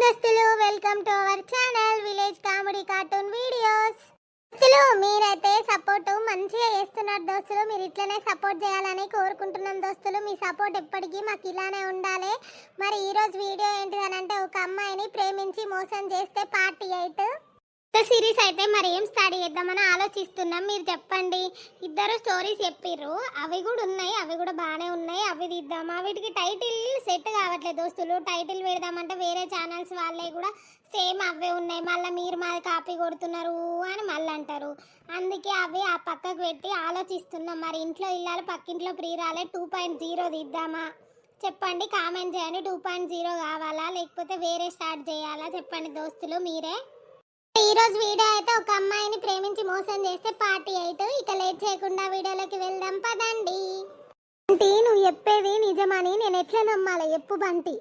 దోస్తులు welcome to our channel village comedy cartoon videos. దోస్తులు మీరైతే సపోర్ట్ మంచిగా చేస్తున్నారు దోస్తులు. మీరు ఇట్లనే సపోర్ట్ చేయాలని కోరుకుంటున్నాం దోస్తులు. మీ సపోర్ట్ ఎప్పటికీ మాకు ఇలానే ఉండాలి. మరి ఈరోజు వీడియో ఏంటిదనంటే ఒక అమ్మాయిని ప్రేమించి మోసం చేస్తే పార్ట్ 8 సిరీస్ అయితే మరి ఏం స్టార్ట్ చేద్దామని ఆలోచిస్తున్నాం. మీరు చెప్పండి. ఇద్దరు స్టోరీస్ చెప్పిర్రు, అవి కూడా ఉన్నాయి, అవి కూడా బాగానే ఉన్నాయి. అవి తీద్దామా? వీటికి టైటిల్ సెట్ కావట్లేదు దోస్తులు. టైటిల్ పెడదామంటే వేరే ఛానల్స్ వాళ్ళే కూడా సేమ్ అవే ఉన్నాయి. మళ్ళీ మీరు మాది కాపీ కొడుతున్నారు అని మళ్ళీ అంటారు. అందుకే అవి ఆ పక్కకు పెట్టి ఆలోచిస్తున్నాం. మరి ఇంట్లో ఇల్లాలి పక్కింట్లో ప్రియురాలే 2.0 తీద్దామా? చెప్పండి, కామెంట్ చేయండి. 2.0 కావాలా లేకపోతే వేరే స్టార్ట్ చేయాలా? చెప్పండి దోస్తులు మీరే. ఈరోజు వీడియో అయితే ఒక అమ్మాయిని ప్రేమించి మోసం చేస్తే పార్ట్ 8. ఇక లేట్ చేయకుండా వీడియోలోకి వెళ్దాం పదండి. బంటి, నువ్వు చెప్పేది నిజమని నేను ఎట్లా నమ్మాలి చెప్పు బంటి.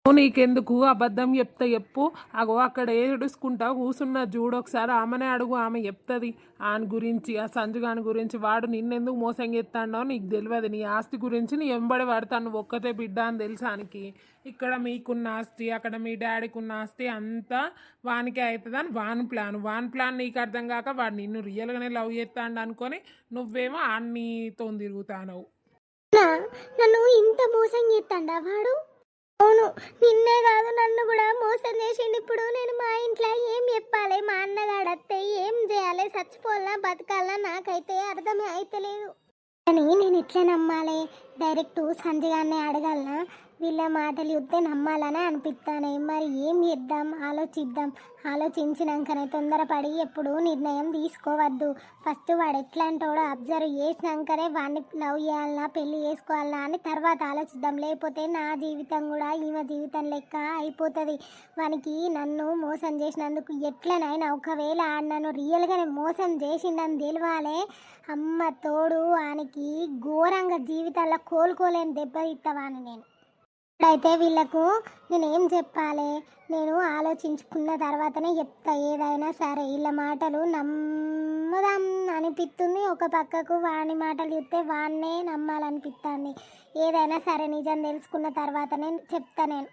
నీకెందుకు అబద్ధం చెప్తా చెప్పు. అగో అక్కడ ఏడుచుకుంటా కూసున్నా చూడు, ఒకసారి ఆమెనే అడుగు, ఆమె చెప్తుంది ఆయన గురించి, ఆ సంజుగాని గురించి. వాడు నిన్నెందుకు మోసం చేస్తాడో నీకు తెలియదు. నీ ఆస్తి గురించి నీ ఎంబడి పడతాను, నువ్వు ఒక్కతే బిడ్డ అని తెలుసానికి. ఇక్కడ మీకున్న ఆస్తి, అక్కడ మీ డాడీకి ఉన్న ఆస్తి అంతా వానికే అవుతుందని వాని ప్లాన్ నీకు అర్థం కాక వాడు నిన్ను రియల్గానే లవ్ చేస్తాడు అనుకొని నువ్వేమో అన్నితో తిరుగుతాను. నన్ను ఇంత మోసం చేస్తాడా వాడు? అవును, నిన్నే కాదు నన్ను కూడా మోసం చేసిండు. ఇప్పుడు నేను మా ఇంట్లో ఏం చెప్పాలి? మా అన్నగాడు అత్తే ఏం చేయాలి? చచ్చిపోవాలా బతకాలా నాకైతే అర్థమే అయితలేదు. కానీ నేను ఎట్లా నమ్మాలి? డైరెక్ట్ సంజయ్ అడగాలనా? వీళ్ళ మాటలు చూస్తే నమ్మాలని అనిపిస్తానే. మరి ఏం చేద్దాం? ఆలోచించినాకనే తొందరపడి ఎప్పుడు నిర్ణయం తీసుకోవద్దు. ఫస్ట్ వాడు ఎట్లాంటోడో అబ్జర్వ్ చేసినాకనే వాడిని లవ్ చేయాలన్నా పెళ్లి చేసుకోవాలన్నా అని తర్వాత ఆలోచిద్దాం. లేకపోతే నా జీవితం కూడా ఈమె జీవితం లెక్క అయిపోతుంది. వానికి నన్ను మోసం చేసినందుకు ఎట్లనైనా ఒకవేళ నన్ను రియల్గానే మోసం చేసిందని తెలియాలి. అమ్మ తోడు వానికి ఘోరంగా జీవితాల్లో కోలుకోలేని దెబ్బతిస్తావాని నేను. ఇప్పుడైతే వీళ్ళకు నేనేం చెప్పాలి? నేను ఆలోచించుకున్న తర్వాతనే చెప్తా ఏదైనా సరే. వీళ్ళ మాటలు నమ్మదాం అనిపిస్తుంది. ఒక పక్కకు వాని మాటలు చూస్తే వాన్నే నమ్మాలనిపిస్తుంది. ఏదైనా సరే నిజం తెలుసుకున్న తర్వాతనే చెప్తా నేను.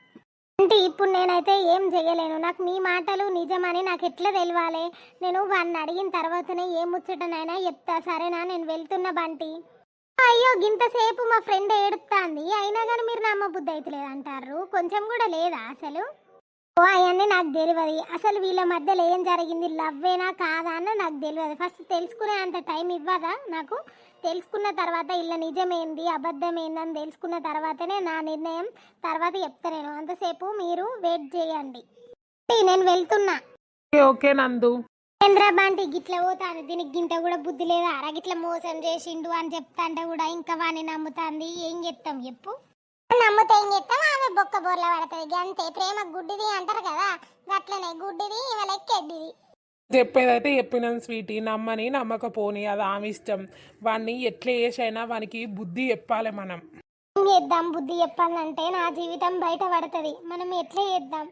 అంటే ఇప్పుడు నేనైతే ఏం చేయలేను. నాకు మీ మాటలు నిజమని నాకు ఎట్లా తెలియాలి? నేను వాడిని అడిగిన తర్వాతనే ఏ ముచ్చటనైనా చెప్తా. సరేనా? నేను వెళ్తున్నా బంటి. అయ్యో, గింతసేపు మా ఫ్రెండ్ ఏడుస్తుంది, అయినా కానీ మీరు నమ్మబుద్ధి అయితే లేదంటారు. కొంచెం కూడా లేదా అసలు? ఓ అవన్నీ నాకు తెలియదు. అసలు వీళ్ళ మధ్యలో ఏం జరిగింది, లవ్వేనా కాదా అన్న నాకు తెలియదు. ఫస్ట్ తెలుసుకునే అంత టైం ఇవ్వదా నాకు? తెలుసుకున్న తర్వాత ఇలా నిజమేంది అబద్ధం ఏందని తెలుసుకున్న తర్వాతనే నా నిర్ణయం తర్వాత చెప్తా నేను. అంతసేపు మీరు వెయిట్ చేయండి. నేను వెళ్తున్నా. ఓకే నందు. చంద్రబాంటి గిట్ల పోతాను, దీనికి గింట కూడా బుద్ధి లేదా? అరగిట్ల మోసం చేసిండు అని చెప్తాంటే కూడా ఇంకా వాడిని నమ్ముతాంది. ఏం చెప్తాం చెప్పు? నమ్ముతే ఏం చెప్తాం? ఆమె బొక్క బోర్ల పడుతుంది గంతే. ప్రేమ గుడ్డిది అంటారు కదా, గట్లనే గుడ్డిది ఇవ లెక్కెడ్డిది. చెప్పేదైతే చెప్పినాను స్వీటీ, నమ్మని నమ్మకపోని అది ఆమె ఇష్టం. వాడిని ఎట్లా చేసైనా వానికి బుద్ధి చెప్పాలి మనం. ఏం చేద్దాం? బుద్ధి చెప్పాలంటే నా జీవితం బయట పడుతుంది. మనం ఎట్లా చేద్దాం?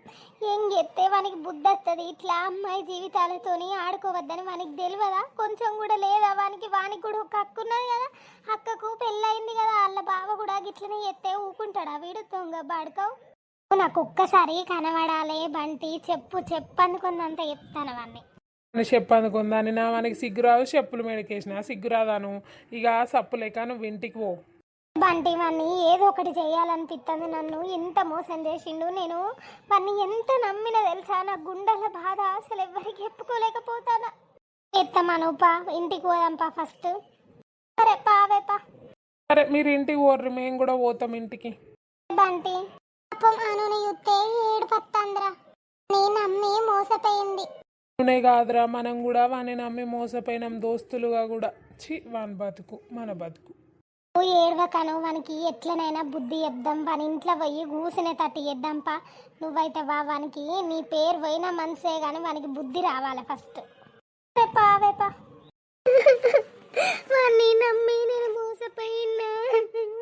ఏం చెప్తే వానికి బుద్ధి వస్తుంది? ఇట్లా అమ్మాయి జీవితాలతోని ఆడుకోవద్దని వానికి తెలియదా? కొంచెం కూడా లేదా వానికి? వానికి కూడా ఒక హక్కు ఉన్నది కదా, అక్కకు పెళ్ళయింది కదా, వాళ్ళ బావ కూడా గిట్లనే చెప్తే ఊకుంటాడా వీడు? దొంగ బాడుకోవు. నాకు ఒక్కసారి కనబడాలి బంటి. చెప్పనుకుందంతా చెప్తాను వాడిని. చెప్పనుకుందాని నా వానికి సిగ్గురాదు, చెప్పులు మెడకేసిన సిగ్గురాదాను. ఇక సప్పు లేక నువ్వు ఇంటికి పో బంటి. వాడిని ఏదో ఒకటి చేయాలనిపిస్తుంది. నన్ను ఎంత మోసం చేసిండు. నేను వాడిని ఎంత నమ్మిన తెలుసా? నా గుండెల బాధ అసలు ఎవరికి చెప్పుకోలేకపోతానా. ఎత్తమానుపా, ఇంటికి పోదాంపా ఫస్ట్. సరే పావేపా. సరే మీరు ఇంటికి పోర్రు, మేము కూడా పోతాం ఇంటికి. బంటి పాపం అనుని చూస్తే ఏడు పత్తంద్రా. నీ నమ్మి మోసపోయింది. అవునే కాదురా, మనం కూడా వాని నమ్మి మోసపోయినాం దోస్తులుగా కూడా. వాని బతుకు మన బతుకు. ఏడవకను, వానికి ఎట్లనైనా బుద్ధి చెప్దాం. వాని ఇంట్లో పోయి కూసునే తట్టి చేద్దాంపా. నువ్వైతే వానికి నీ పేరు పోయినా మనసే కానీ వానికి బుద్ధి రావాలి ఫస్ట్. పావేపా. వాడిని నమ్మి నేను మోసపోయినా.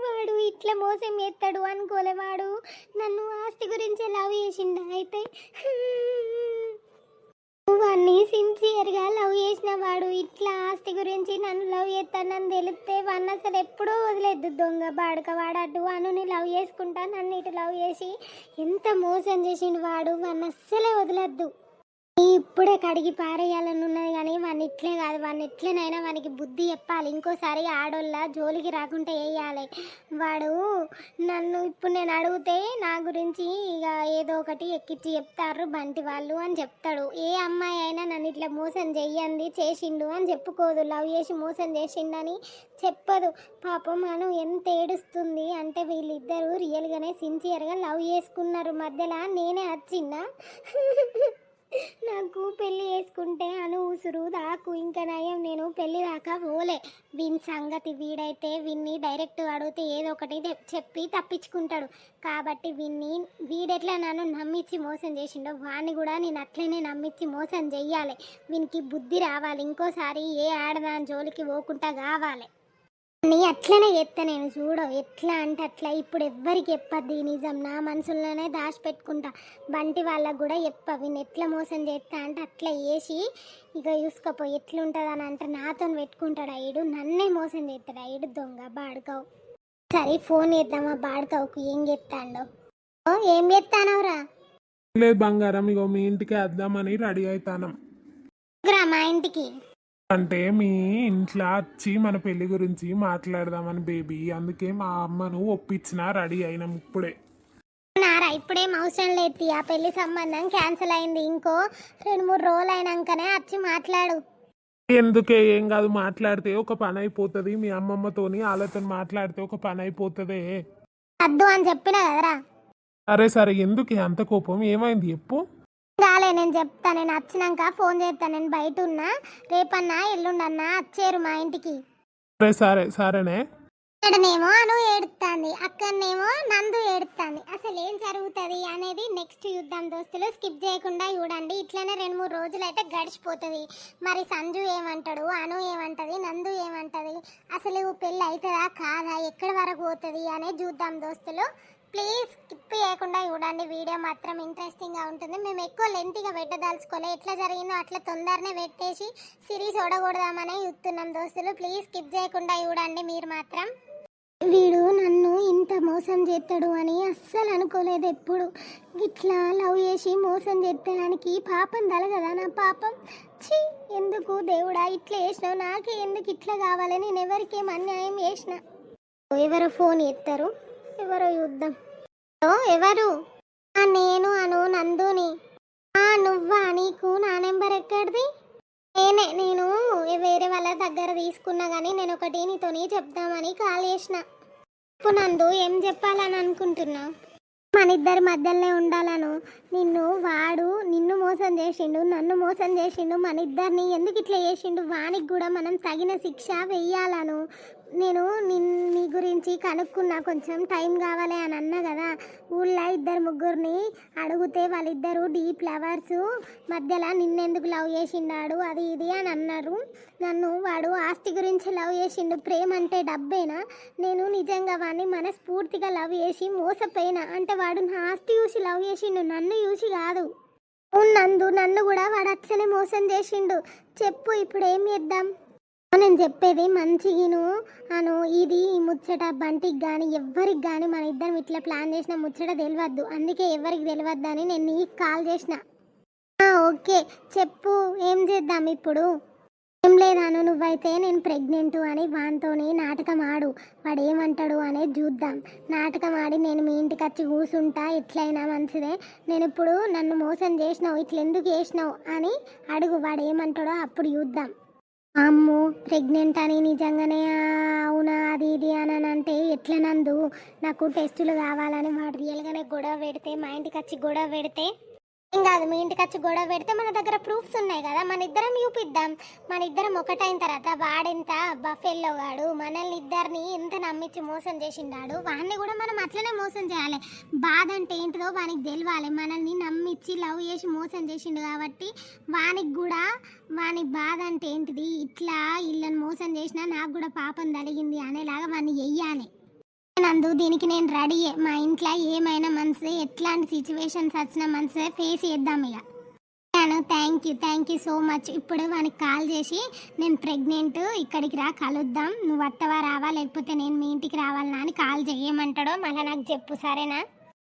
వాడు ఇట్లా మోసం చేస్తాడు అనుకోలే. వాడు నన్ను ఆస్తి గురించి లవ్ చేసిండు అయితే వాడిని సిన్సియర్గా లవ్ చేసిన వాడు ఇట్లా ఆస్తి గురించి నన్ను లవ్ చేస్తానని తెలిస్తే వాడిని అసలు ఎప్పుడూ వదిలేదు. దొంగ బాడక వాడు అటు అనుని లవ్ చేసుకుంటా నన్ను ఇటు లవ్ చేసి ఎంత మోసం చేసిండు వాడు. వాడిని అస్సలే వదలద్దు. ఇప్పుడే కడిగి పారేయాలని ఉన్నది కానీ వాడిని ఇట్లే కాదు, వాడిని ఎట్లనైనా వానికి బుద్ధి చెప్పాలి. ఇంకోసారి ఆడోళ్ళ జోలికి రాకుండా వేయాలి. వాడు నన్ను ఇప్పుడు నేను అడిగితే నా గురించి ఇక ఏదో ఒకటి ఎక్కించి చెప్తారు బంటి వాళ్ళు అని చెప్తాడు. ఏ అమ్మాయి అయినా నన్ను ఇట్లా మోసం చెయ్యండి చేసిండు అని చెప్పుకోదు. లవ్ చేసి మోసం చేసిండని చెప్పదు. పాపం మనం ఎంత ఏడుస్తుంది అంటే వీళ్ళిద్దరూ రియల్గానే సిన్సియర్గా లవ్ చేసుకున్నారు. మధ్యలో నేనే వచ్చిందా నాకు పెళ్ళి చేసుకుంటే అను ఉసురు దాకు ఇంకా నయం. నేను పెళ్ళి దాకా పోలే. వీని సంగతి వీడైతే వీన్ని డైరెక్ట్ అడిగితే ఏదో ఒకటి చెప్పి తప్పించుకుంటాడు. కాబట్టి వీడెట్లా నన్ను నమ్మించి మోసం చేసిండో వాడిని కూడా నేను అట్లనే నమ్మించి మోసం చెయ్యాలి. వీనికి బుద్ధి రావాలి. ఇంకోసారి ఏ ఆడదాని జోలికి పోకుండా కావాలి. నీ అట్లనే చెప్తా నేను. చూడ ఎట్లా అంటే అట్లా. ఇప్పుడు ఎవ్వరికి చెప్పద్దు ఈ నిజం. నా మనసులోనే దాచిపెట్టుకుంటా. బంటి వాళ్ళకు కూడా చెప్ప. వీని ఎట్లా మోసం చేస్తా అంటే అట్లా వేసి ఇక చూసుకోపో ఎట్లుంటుంది అని అంటే నాతో పెట్టుకుంటాడు. అయ్యుడు నన్నే మోసం చేస్తాడు. అయ్యుడు దొంగ బాడుకావు. సరే ఫోన్ చేద్దామా బాడుకావుకు ఏం చెప్తాండో. ఏం చెప్తానవరా? లేదు బంగారం, ఇగో మీ ఇంటికి వద్దామని రెడీ అవుతాను. మా ఇంటికి అంటే మీ ఇంట్లో వచ్చి మన పెళ్లి గురించి మాట్లాడదామని బేబీ. అందుకే మా అమ్మను ఒప్పించిన రెడీ అయినాం ఇప్పుడే. నారా ఇప్పుడేం అవసరం లేదు. ఆ పెళ్లి సంబంధం క్యాన్సిల్ అయింది. ఇంకో 2-3 రోజులు అయినాకనే వచ్చి మాట్లాడు. ఎందుకే ఏం కాదు, మాట్లాడితే ఒక పని అయిపోతుంది. మీ అమ్మమ్మతోని వాళ్ళతో మాట్లాడితే ఒక పని అయిపోతుంది. వద్దు అని చెప్పినా కదరా. సరే సరే, ఎందుకే అంత కోపం? ఏమైంది చెప్పు. కాలే నేను చెప్తా. నేను వచ్చినాక ఫోన్ చేస్తాను. నేను బయట ఉన్నా. రేపన్నా ఎల్లుండన్నా వచ్చేరు మా ఇంటికి. సరే సరే సరేనే. ఇక్కడనేమో అను ఏడుస్తుంది, అక్కడనేమో నందు ఏడుస్తుంది. అసలు ఏం జరుగుతుంది అనేది నెక్స్ట్ చూద్దాం దోస్తులు. స్కిప్ చేయకుండా చూడండి. ఇట్లనే 2-3 రోజులు అయితే గడిచిపోతుంది. మరి సంజు ఏమంటాడు, అను ఏమంటది, నందు ఏమంటది, అసలు పెళ్ళి అవుతుందా కాదా, ఎక్కడి వరకు పోతుంది అనేది చూద్దాం దోస్తులు. ప్లీజ్ స్కిప్ చేయకుండా చూడండి. వీడియో మాత్రం ఇంట్రెస్టింగ్గా ఉంటుంది. మేము ఎక్కువ లెంతీగా పెట్టదలుచుకోలే. ఎట్లా జరిగిందో అట్లా తొందరనే పెట్టేసి సిరీస్ ఓడగొడదామనే చూస్తున్నాం దోస్తులు. ప్లీజ్ స్కిప్ చేయకుండా చూడండి మీరు మాత్రం. వీడు నన్ను ఇంత మోసం చేస్తాడు అని అస్సలు అనుకోలేదు. ఎప్పుడు ఇట్లా లవ్ చేసి మోసం చేస్తానికి పాపం తలగదా నా పాపం. ఛీ, ఎందుకు దేవుడా ఇట్లా చేసినావు? నాకే ఎందుకు ఇట్లా కావాలి? నేను ఎవరికేం అన్యాయం చేసిన? ఎవరో ఫోన్ ఎత్తారు, ఎవరో యుద్ధం. ఎవరు? నేను అను నందుని. నువ్వా? నీకు నా నెంబర్ ఎక్కడిది? నేను వేరే వాళ్ళ దగ్గర తీసుకున్నా కానీ నేను ఒకటి నీతోని చెప్దామని కాల్ చేసిన. ఇప్పుడు నందు ఏం చెప్పాలని అనుకుంటున్నా? మన ఇద్దరి మధ్యలోనే ఉండాలను. వాడు నిన్ను మోసం చేసిండు, నన్ను మోసం చేసిండు. మన ఇద్దరిని ఎందుకు ఇట్లా చేసిండు? వానికి కూడా మనం తగిన శిక్ష వెయ్యాలను. నేను నీ గురించి కనుక్కున్నా. కొంచెం టైం కావాలి అని అన్నా కదా. ఊళ్ళో 2-3 అడిగితే వాళ్ళిద్దరూ డీప్ లవర్స్. మధ్యలో నిన్నెందుకు లవ్ చేసిండాడు అది ఇది అని అన్నారు. నన్ను వాడు ఆస్తి గురించి లవ్ చేసిండు. ప్రేమ అంటే డబ్బేనా? నేను నిజంగా వాడిని మనస్ఫూర్తిగా లవ్ చేసి మోసపోయినా అంటే వాడు నా ఆస్తి చూసి లవ్ చేసిండు, నన్ను చూసి కాదు. నందు నన్ను కూడా వాడు అట్లనే మోసం చేసిండు. చెప్పు ఇప్పుడు ఏం చేద్దాం? నేను చెప్పేది మంచిగిను అను. ఇది ఈ ముచ్చట బంటికి కానీ ఎవ్వరికి కానీ మన ఇద్దరం ఇట్లా ప్లాన్ చేసిన ముచ్చట తెలియద్దు. అందుకే ఎవరికి తెలియద్దని నేను నీకు కాల్ చేసిన. ఓకే చెప్పు, ఏం చేద్దాం ఇప్పుడు? ఏం లేదాను, నువ్వైతే నేను ప్రెగ్నెంట్ అని వానితోని నాటకం ఆడు. వాడు ఏమంటాడు అనేది చూద్దాం. నాటకం ఆడి నేను మీ ఇంటికి వచ్చి కూర్చుంటా. ఎట్లయినా మంచిదే. నేను ఇప్పుడు నన్ను మోసం చేసినావు, ఇట్లా ఎందుకు చేసినావు అని అడుగు. వాడు ఏమంటాడో అప్పుడు చూద్దాం. అమ్మో ప్రెగ్నెంట్ అని నిజంగానే అవునా అది ఇది అని అంటే ఎట్లా నందు? నాకు టెస్టులు కావాలని వాడు రియల్గానే గొడవ పెడితే, మా ఇంటికి వచ్చి గొడవ పెడితే ఏం కాదు. మీ ఇంటికి వచ్చి గొడవ పెడితే మన దగ్గర ప్రూఫ్స్ ఉన్నాయి కదా, మన ఇద్దరం చూపిద్దాం. మన ఇద్దరం ఒకటైన తర్వాత వాడెంత బఫెల్లో వాడు మనల్ని ఇద్దరిని ఎంత నమ్మించి మోసం చేసిండాడు, వాడిని కూడా మనం అట్లనే మోసం చేయాలి. బాధ అంటే ఏంటిదో వానికి తెలియాలి. మనల్ని నమ్మించి లవ్ చేసి మోసం చేసిండు కాబట్టి వానికి కూడా వాని బాధ అంటే ఏంటిది, ఇట్లా వీళ్ళని మోసం చేసినా నాకు కూడా పాపం తలిగింది అనేలాగా వాడిని వెయ్యాలి. నందు దీనికి నేను రెడీయే. మా ఇంట్లో ఏమైనా మనసే, ఎట్లాంటి సిచ్యువేషన్స్ వచ్చినా మనసే ఫేస్ చేద్దాం. ఇక అను థ్యాంక్ యూ సో మచ్. ఇప్పుడు వానికి కాల్ చేసి నేను ప్రెగ్నెంట్, ఇక్కడికి రా కలుద్దాం, నువ్వు వత్తవా రావా లేకపోతే నేను మీ ఇంటికి రావాలనా అని కాల్ చేయమంటాడో మళ్ళీ నాకు చెప్పు, సరేనా?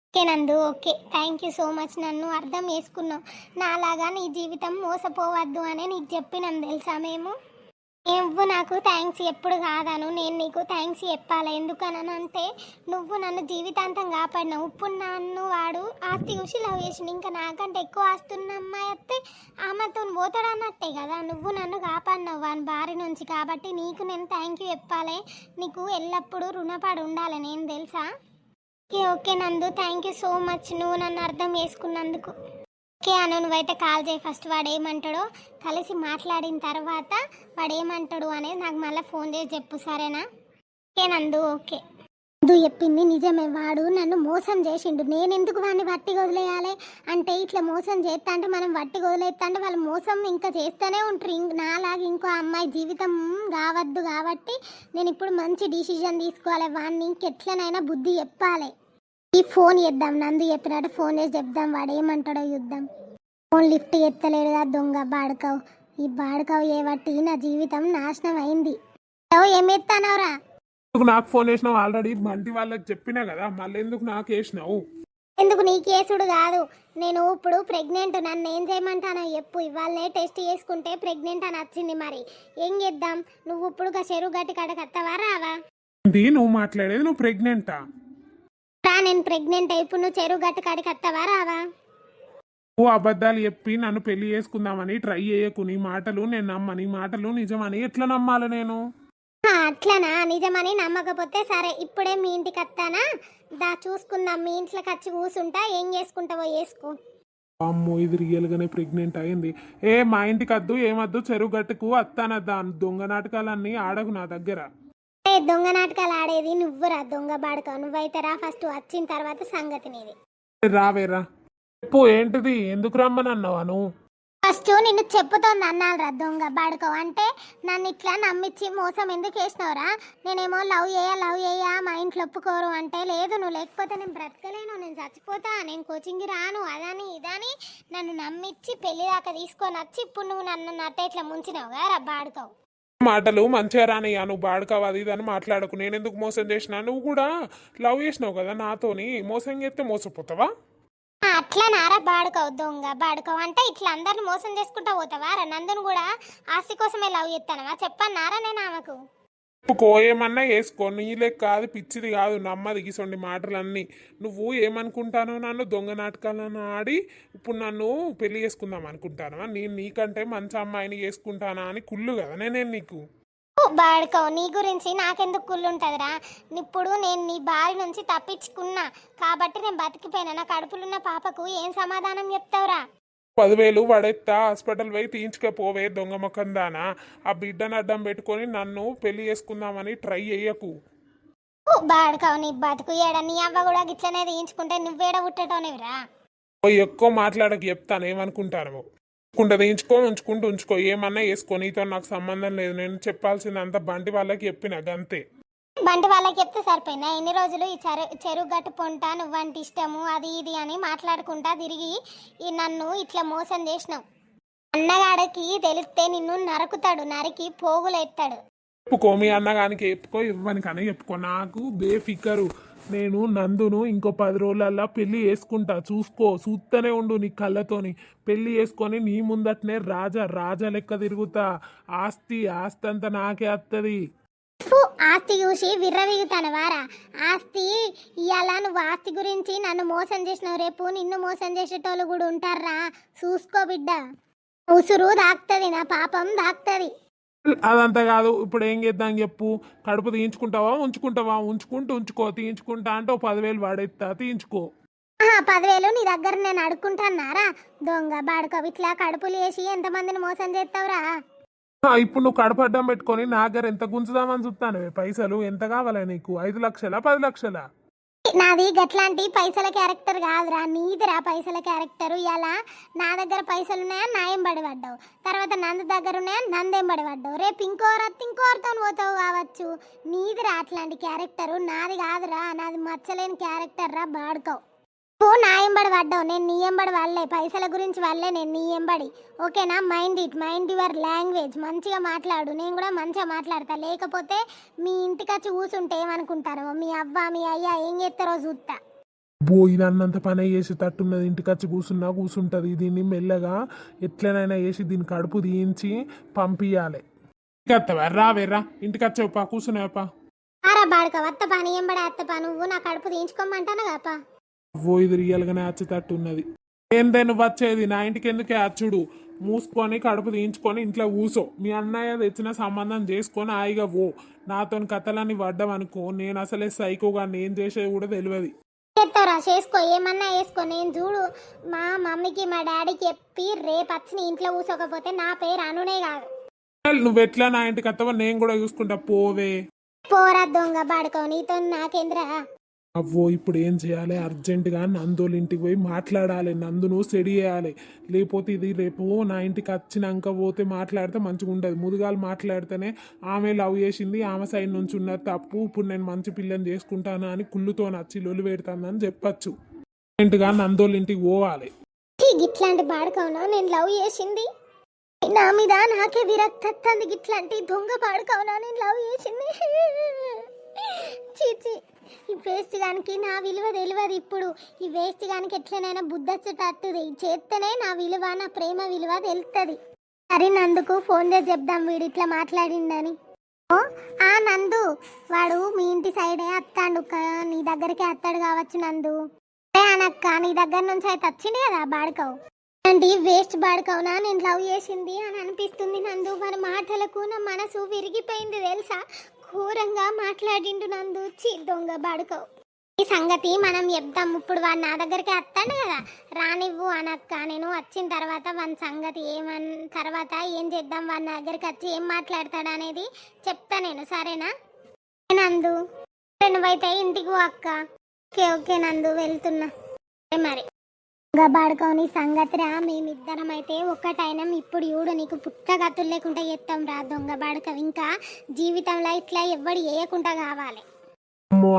ఓకే నందు, okay. Thank you so much. నన్ను అర్థం చేసుకున్నావు. నాలాగా నీ జీవితం మోసపోవద్దు అని నీకు చెప్పినాం తెలుసా మేము. నువ్వు నాకు థ్యాంక్స్ ఎప్పుడు కాదాను, నేను నీకు థ్యాంక్స్ చెప్పాలి. ఎందుకనంటే నువ్వు నన్ను జీవితాంతం కాపాడినావు. ఇప్పుడు నన్ను వాడు ఆస్తి చూసి లవ్ చేసి ఇంకా నాకంటే ఎక్కువ ఆస్తున్న అమ్మాయి వస్తే ఆమెతో పోతాడన్నట్టే కదా. నువ్వు నన్ను కాపాడినావు వాని బారి నుంచి, కాబట్టి నీకు నేను థ్యాంక్ యూ చెప్పాలి. నీకు ఎల్లప్పుడూ రుణపడి ఉండాలి నేను, తెలుసా? ఓకే ఓకే నందు, థ్యాంక్ యూ సో మచ్ నువ్వు నన్ను అర్థం చేసుకున్నందుకు. ఓకే అను, నువ్వైతే కాల్ చేయి ఫస్ట్. వాడు ఏమంటాడో కలిసి మాట్లాడిన తర్వాత వాడు ఏమంటాడు అనేది నాకు మళ్ళీ ఫోన్ చేసి చెప్పు, సరేనా? ఓకే నందు, ఓకే. నందు చెప్పింది నిజమే, వాడు నన్ను మోసం చేసిండు. నేను ఎందుకు వాడిని వట్టి వదిలేయాలి అంటే, ఇట్లా మోసం చేస్తా అంటే మనం వట్టి వదిలేస్తా అంటే వాళ్ళు మోసం ఇంకా చేస్తూనే ఉంటారు. నాలాగా ఇంకో అమ్మాయి జీవితం కావద్దు కాబట్టి నేను ఇప్పుడు మంచి డిసిజన్ తీసుకోవాలి. వాడిని ఇంకెట్లనైనా బుద్ధి చెప్పాలి. ఈ ఫోన్ చేద్దాం, నందు చెప్పినట్టు ఫోన్ చేసి చెప్దాం, వాడు ఏమంటాడో చూద్దాం. ఫోన్ లిఫ్ట్ ఎత్తలేడుగా దొంగ బాడుకావు. ఈ బాడుకావు ఏవట్టి నా జీవితం నాశనం అయింది. ఏమి ఎత్తానవరా? నాకు ఫోన్ చేసినావు ఆల్రెడీ, బంటి వాళ్ళకి చెప్పినా కదా, మళ్ళీ ఎందుకు నాకు వేసినావు? ఎందుకు నీ కేసుడు కాదు, నేను ఇప్పుడు ప్రెగ్నెంట్, నన్ను ఏం చేయమంటానో చెప్పు. ఇవాళనే టెస్ట్ చేసుకుంటే ప్రెగ్నెంట్ అని వచ్చింది, మరి ఏం చేద్దాం? నువ్వు ఇప్పుడు చెరువు గట్టి కాడకి వస్తావా రావా? నువ్వు మాట్లాడేది నువ్వు ప్రెగ్నెంటా? నేను ప్రెగ్నెంట్ ఇప్పుడు నువ్వు చెరువు గట్టి కాడికి వస్తావా రావా? ఓ అబద్ధాలు చెప్పి నన్ను పెళ్లి చేసుకుందామని ట్రై చేయకు. నీ మాటలు నేను నమ్మ, నీ మాటలు నిజమని ఎట్లా నమ్మాలి నేను? అట్లనా? నిజమని నమ్మకపోతే సరే, ఇప్పుడే మీ ఇంటికి వస్తానా, దా చూసుకుందాం. మీ ఇంట్లోకి వచ్చి కూర్చుంటా, ఏం చేసుకుంటావో చేసుకో. అమ్మో, ఇది రియల్ గానే ప్రెగ్నెంట్ అయింది. మా ఇంటికి వద్దు, ఏమద్దు, చెరువు గట్టుకు వస్తానద్దా. దొంగ నాటకాలన్నీ ఆడకు నా దగ్గర. దొంగ నాటకాలు ఆడేది నువ్వురా దొంగ బాడుకో. నువ్వైతే రా ఫస్ట్, వచ్చిన తర్వాత సంగతి నీది. రావేరా చెప్పు, ఏంటిది? ఎందుకు రమ్మనన్నావా నువ్వు? ఫస్ట్ నిన్ను చెప్పుతోంది అన్నారా దొంగ బాడుకో అంటే, నన్ను ఇట్లా నమ్మించి మోసం ఎందుకు వేసినావురా? నేనేమో లవ్ చేయా మా ఇంట్లో ఒప్పుకోరు అంటే, లేదు నువ్వు లేకపోతే నేను బ్రతకలేను, నేను చచ్చిపోతా, నేను కోచింగ్కి రాను, అదని ఇదని నన్ను నమ్మించి పెళ్లి దాకా తీసుకొని వచ్చి ఇప్పుడు నువ్వు నన్ను నట్ట ఇట్లా ముంచినావుగా రా బాడుకో. మాటలు మంచిగా రానయ్యా, నువ్వు బాడుకావు అది ఇదని మాట్లాడకు. నేను ఎందుకు మోసం చేసినా? నువ్వు కూడా లవ్ చేసినావు కదా నాతోని, మోసం చేస్తే మోసపోతావా? అట్లా నారా బాడుకోవు దొంగ బాడుకోవు అంటే ఇట్లా అందరిని మోసం చేసుకుంటా పోతావా? నందును కూడా ఆస్తి కోసమే లవ్ చేస్తానవా? చెప్పన్నారా నేను ఆమెకు? చెప్పుకో, ఏమన్నా వేసుకో. నీ లెక్క కాదు, పిచ్చిది కాదు, నమ్మది గీసండి మాటలన్నీ. నువ్వు ఏమనుకుంటానో, నన్ను దొంగ నాటకాలను ఆడి ఇప్పుడు నన్ను పెళ్లి చేసుకుందాం అనుకుంటానా? నేను నీకంటే మంచి అమ్మాయిని చేసుకుంటానా అని కుళ్ళు కదా నేను నీకు. బాడుకోవు, నీ గురించి నాకెందుకు కుళ్ళుంటుందిరా? ఇప్పుడు నేను నీ బారి నుంచి తప్పించుకున్నా కాబట్టి నేను బతికిపోయినా. నా కడుపులున్న పాపకు ఏం సమాధానం చెప్తావురా? 10,000 పడెత్తా, హాస్పిటల్ పోయి తీయించుకపోవే దొంగ ముఖం దానా. ఆ బిడ్డను అడ్డం పెట్టుకొని నన్ను పెళ్లి చేసుకుందామని ట్రై చేయకు. బాడుకోవు, నీ బతుకు ఏడ, నీ అవ్వ కూడా గిట్లనే తీయించుకుంటే నువ్వేడ పుట్టటోనివిరా? ఎక్కువ మాట్లాడక చెప్తాను, ఏమనుకుంటాను. ఉంచుకుంటూ ఉంచుకో, ఏమన్నా వేసుకో, నీతో నాకు సంబంధం లేదు. నేను చెప్పాల్సిందంతా బంటి వాళ్ళకి చెప్పిన గంతే. బంటి వాళ్ళకి చెప్తే సరిపోయినా? ఎన్ని రోజులు ఈ చెరువు గట్టు పొంట నువ్వంటే ఇష్టము అది ఇది అని మాట్లాడుకుంటా తిరిగి నన్ను ఇట్లా మోసం చేసినావు. అన్నగాడికి తెలిస్తే నిన్ను నరుకుతాడు, నరికి పోగులు ఎత్తాడు. చెప్పుకో, మీ అన్నగానికి చెప్పుకో, ఇవ్వనికనే చెప్పుకో. నాకు బేఫికరు. నేను నందును ఇంకో 10 రోజులల్లా పెళ్లి చేసుకుంటా, చూసుకో. చూస్తూనే ఉండు నీ కళ్ళతోని. పెళ్లి చేసుకొని నీ ముందటనే రాజా లెక్క తిరుగుతా. ఆస్తి అంతా నాకే వస్తుంది. ఆస్తి చూసి విర్రవీగుతాను వారా? ఆస్తి ఇవాళ నువ్వు ఆస్తి గురించి నన్ను మోసం చేసినావు, రేపు నిన్ను మోసం చేసేటోళ్ళు కూడా ఉంటారా? చూసుకో బిడ్డ, ఉసురు దాక్తుంది, నా పాపం దాక్తుంది. అదంతా కాదు, ఇప్పుడు ఏం చేద్దాం చెప్పు. కడుపు తీయించుకుంటావా ఉంచుకో. తీయించుకుంటా అంటే 10,000 వాడెత్తా, తీయించుకో. 10,000 నీ దగ్గర నేను అడుక్కుంటాన్నారా? దొంగ బాడుకో, ఇట్లా కడుపులు వేసి ఎంతమందిని మోసం చేస్తావురా? ఇప్పుడు నువ్వు కడుపు అడ్డం పెట్టుకొని నా దగ్గర ఎంత గుంజుదామని చూస్తాను. పైసలు ఎంత కావాలా నీకు? 5 లక్షలా 10 లక్షలా? నాది గట్లాంటి పైసల క్యారెక్టర్ కాదురా, నీదిరా పైసల క్యారెక్టర్. ఇలా నా దగ్గర పైసలు ఉన్నాయా నాయం పడి పడ్డావు, తర్వాత నందు దగ్గర ఉన్నాయా నందేం పడి పడ్డావు, రేపు ఇంకోరితో పోతావు కావచ్చు. నీదిరా అట్లాంటి క్యారెక్టరు, నాది కాదురా. నాది మచ్చలేని క్యారెక్టర్ రా బాడుకోవు. నువ్వు నా ఎంబడి పడ్డావు, నేను నీ ఎంబడి వాళ్ళే, పైసల గురించి వాళ్ళే, నేను నీ ఎంబడి. ఓకేనా? Mind your language. మంచిగా మాట్లాడు, నేను కూడా మంచిగా మాట్లాడతా. లేకపోతే మీ ఇంటికి వచ్చి కూసుంటే ఏమనుకుంటారో మీ అవ్వ మీ అయ్య ఏం చేస్తారో చూస్తా. ఇది అన్నంత పని చేసి తట్టున్నది, ఇంటికి వచ్చి కూర్చుంటుంది. దీన్ని మెల్లగా ఎట్లనైనా వేసి దీని కడుపు తీయించి పంపించాలి. రావేరా ఇంటికి వచ్చావుపా, కూర్చున్నావుపా. ఆరా బాడుక వత్త పని ఎంబడి అత్తపా, నువ్వు నా కడుపు తీయించుకోమంటాను కాపా. ఇది రియల్గానే వచ్చేటట్టు ఉన్నది. ఏందే నువ్వు వచ్చేది నా ఇంటికి ఎందుకే అచ్చుడు? మూసుకొని కడుపు తీయించుకొని ఇంట్లో కూసో. మీ అన్నయ్య తెచ్చిన సంబంధం చేసుకొని హాయిగా పో. నాతో కథలన్నీ పడ్డామనుకో, నేను అసలే సైకోగా నేను చేసేది కూడా తెలియదు. చేస్తారా చేసుకో, ఏమన్నా వేసుకో. నేను చూడు మా మమ్మీకి మా డాడీకి చెప్పి రేపు వచ్చి నీ ఇంట్లో కూసోకపోతే నా పేరు అనునే కాదు. నువ్వెట్లా నా ఇంటికి వస్తావో నేను కూడా చూసుకుంటా, పోవే. పోరా దొంగ బాడుకో, నీతో నాకేంద్రా. ఇప్పుడు ఏం చేయాలి? అర్జెంటుగా నందుల ఇంటికి పోయి మాట్లాడాలి, నందును సెడి చేయాలి. లేకపోతే ఇది రేపు నా ఇంటికి వచ్చినాక పోతే మాట్లాడితే మంచిగా ఉండదు. ముదుగాలు మాట్లాడితేనే ఆమె లవ్ చేసింది, ఆమె సైడ్ నుంచి ఉన్న తప్పు, ఇప్పుడు నేను మంచి పిల్లని చేసుకుంటాను అని కుళ్ళుతో నచ్చి లొల్లు పెడతానని చెప్పచ్చు. అర్జెంటుగా నందోళ్ళ ఇంటికి పోవాలి. ఇట్లాంటి బాడుకోనా నేను లవ్ చేసింది? నా మీద నాకే విరక్తి వస్తుంది. ఇట్లాంటి దొంగ బాడుకోనా నేను లవ్ చేసింది? చీచి, ఈ వేస్ట్ గానికి నా విలువ తెలియదు. ఇప్పుడు ఈ వేస్ట్ గానికి ఎట్లనైనా బుద్ధొచ్చేటట్టుది చేస్తేనే నా విలువ, నా ప్రేమ విలువ తెలుస్తుంది. సరే నందుకు ఫోన్ చేసి చెప్దాం వీడు ఇట్లా మాట్లాడిండని. ఆ నందు, వాడు మీ ఇంటి సైడే వస్తాడు, నీ దగ్గరికి వస్తాడు కావచ్చు నందు. అనక్క నీ దగ్గర నుంచి అయితే వచ్చింది కదా బాడుకవు. అంటే వేస్ట్ బాడుకవునా నేను లవ్ చేసింది అని అనిపిస్తుంది నందు. వారి మాటలకు నా మనసు విరిగిపోయింది తెలుసా. ఘోరంగా మాట్లాడిండు నందు. దొంగ బాడుకవు. ఈ సంగతి మనం చెప్దాం. ఇప్పుడు వాడు నా దగ్గరికి వస్తాడు కదా, రానివ్వు అనక్క. నేను వచ్చిన తర్వాత వాని సంగతి తర్వాత ఏం చేద్దాం, వాడి నా దగ్గరికి వచ్చి ఏం మాట్లాడతాడు అనేది చెప్తా నేను. సరేనా నందు? నువ్వైతే ఇంటికి అక్క. ఓకే ఓకే నందు, వెళ్తున్నా. మరి బాడుకోని సంగతి రా, మేమిద్దరం అయితే ఒక్కటైనా. ఇప్పుడు చూడు నీకు పుట్టగతులు లేకుండా చేస్తాం రా దొంగ బాడుక. ఇంకా జీవితంలో ఇట్లా ఎవ్వడు వేయకుండా కావాలి.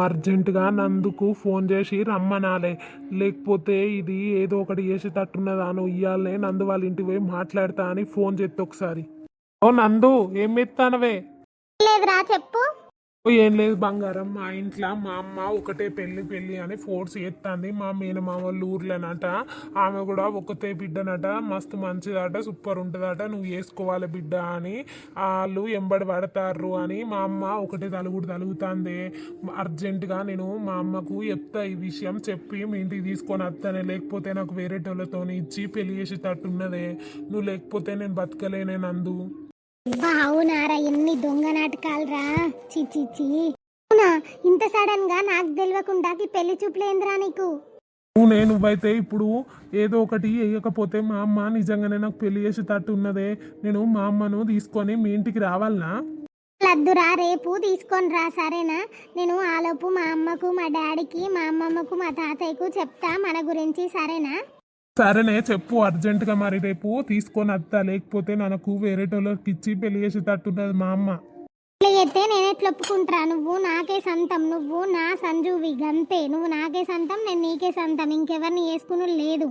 అర్జెంటుగా నందుకు ఫోన్ చేసి రమ్మనాలే, లేకపోతే ఇది ఏదో ఒకటి చేసేటట్టున్నదా. నువ్వు ఇయ్యాలనే నందు వాళ్ళ ఇంటికి పోయి మాట్లాడతా అని ఫోన్ చేస్తే ఒకసారి. ఓ నందు, ఏం ఎత్తానవే? లేదురా చెప్పు. ఏం లేదు బంగారం, మా ఇంట్లో మా అమ్మ ఒకటే పెళ్ళి అని ఫోర్స్ చేస్తుంది. మా మేనమామ వాళ్ళ ఊర్లోనట, ఆమె కూడా ఒకతే బిడ్డనట, మస్తు మంచిదట, సూపర్ ఉంటుందట, నువ్వు వేసుకోవాలి బిడ్డ అని వాళ్ళు ఎంబడి పడతారు అని మా అమ్మ ఒకటే తలుగుతుంది. అర్జెంటుగా నేను మా అమ్మకు చెప్తా ఈ విషయం, చెప్పి మీ ఇంటికి తీసుకొని వస్తానే, లేకపోతే నాకు వేరే టోళ్ళతో ఇచ్చి పెళ్లి చేసేటట్టున్నదే. నువ్వు లేకపోతే నేను బతకలేనే నందు. అవునారా, ఎన్ని దొంగ నాటకాలు రా. చిచిచి, అవునా? ఇంత సడన్ గా నాకు తెలియకుండా పెళ్లి చూపులేంద్రా నీకు? నువ్వైతే ఇప్పుడు ఏదో ఒకటి వేయకపోతే మా అమ్మ నిజంగానే నాకు పెళ్లి చేసేటట్టు ఉన్నదే. నేను మా అమ్మను తీసుకొని మీ ఇంటికి రావాలనా? లద్దురా, రేపు తీసుకొని రా సరేనా? నేను ఆలోపు మా అమ్మకు మా డాడీకి మా అమ్మమ్మకు మా తాతయ్యకు చెప్తా మన గురించి. సరేనా? సరేనే చెప్పు అర్జెంటుగా. మరి రేపు తీసుకొని వస్తా, లేకపోతే నాకు వేరే టోళ్ళకి ఇచ్చి పెళ్లి చేసేటట్టున్నది మా అమ్మ. అయితే నేను ఎట్లా ఒప్పుకుంటా? నువ్వు నాకే సంతం, నువ్వు నా సంజువి గంతే. నువ్వు నాకే సంతం, నేను నీకే సంతం, ఇంకెవరిని వేసుకుని లేదు.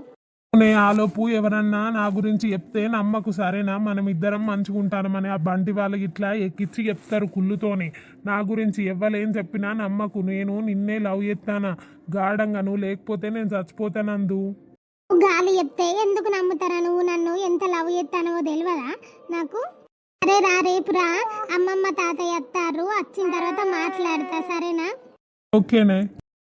ఆలోపు ఎవరన్నా నా గురించి చెప్తే నమ్మకు సరేనా? మనం ఇద్దరం మంచిగా ఉంటానమని ఆ బంటి వాళ్ళకి ఇట్లా ఎక్కిచ్చి చెప్తారు కుళ్ళుతోని. నా గురించి ఎవ్వలేం చెప్పినా నమ్మకు. నేను నిన్నే లవ్ చేస్తానా గాఢంగా, నువ్వు లేకపోతే నేను చచ్చిపోతానందు. గాలి చెప్తే ఎందుకు నమ్ముతారా? నువ్వు నన్ను ఎంత లవ్ చేస్తానో తెలియదా నాకు? అరే రా, రేపు రా, అమ్మమ్మ తాతయ్య వస్తారు, వచ్చిన తర్వాత మాట్లాడతా సరేనా? ఓకేనే.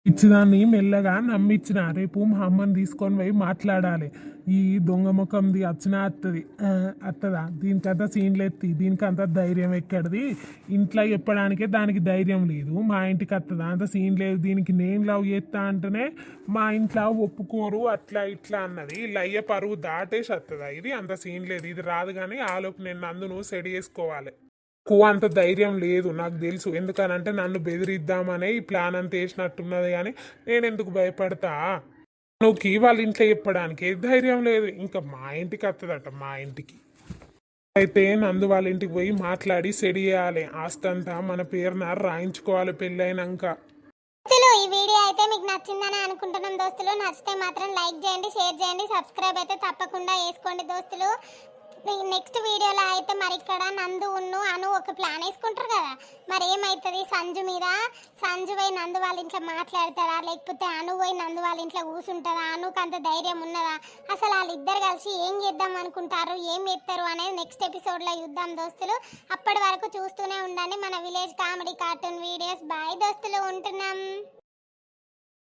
ఇచ్చిదాన్ని మెల్లగా నమ్మించిన, రేపు మా అమ్మని తీసుకొని పోయి మాట్లాడాలి. ఈ దొంగ ముఖంది వచ్చినా అత్తదా? దీనికంతా సీన్లు ఎత్తి, దీనికంతా ధైర్యం ఎక్కడిది? ఇంట్లో చెప్పడానికే దానికి ధైర్యం లేదు, మా ఇంటికి వస్తుందా? అంత సీన్ లేదు దీనికి. నేను లవ్ చేస్తా అంటేనే మా ఇంట్లో ఒప్పుకోరు, అట్లా ఇట్లా అన్నది. లయ్య పరువు దాటేసి వస్తుందా? ఇది అంత సీన్ లేదు, ఇది రాదు. కానీ ఆలోపు నేను నందును సెడి చేసుకోవాలి. అంత ధైర్యం లేదు నాకు తెలుసు. ఎందుకనంటే నన్ను బెదిరిద్దామనే ఈ ప్లాన్ అంతా వేసినట్టున్నది. కానీ నేను ఎందుకు భయపడతా? నువ్వుకి వాళ్ళ ఇంట్లో చెప్పడానికి ధైర్యం లేదు. ఇంకా మా ఇంటికి వస్తుందట, మా ఇంటికి అయితే నందు వాళ్ళ ఇంటికి పోయి మాట్లాడి సెడి చేయాలి. ఆస్తంతా మన పేరున రాయించుకోవాలి పెళ్ళైనాక. దోస్తులు ఈ వీడియో అయితే మీకు నచ్చిందని అనుకుంటున్నాం దోస్తులు. నచ్చితే మాత్రం లైక్ చేయండి, షేర్ చేయండి, సబ్స్క్రైబ్ అయితే తప్పకుండా వేసుకోండి దోస్తులు. నెక్స్ట్ వీడియోలో అయితే మరి ఇక్కడ నందు అను ఒక ప్లాన్ వేసుకుంటారు కదా, మరి ఏమవుతుంది సంజు మీద. సంజు పోయి నందు వాళ్ళ ఇంట్లో మాట్లాడతారా, లేకపోతే అను పోయి నందు వాళ్ళ ఇంట్లో కూర్చుంటారా, అనుకు అంత ధైర్యం ఉన్నదా, అసలు వాళ్ళిద్దరు కలిసి ఏం చేద్దాం అనుకుంటారు, ఏం చేస్తారు అనేది నెక్స్ట్ ఎపిసోడ్లో చూద్దాం దోస్తులు. అప్పటి వరకు చూస్తూనే ఉండండి మన village comedy cartoon videos. Bye దోస్తులు, ఉంటున్నాం.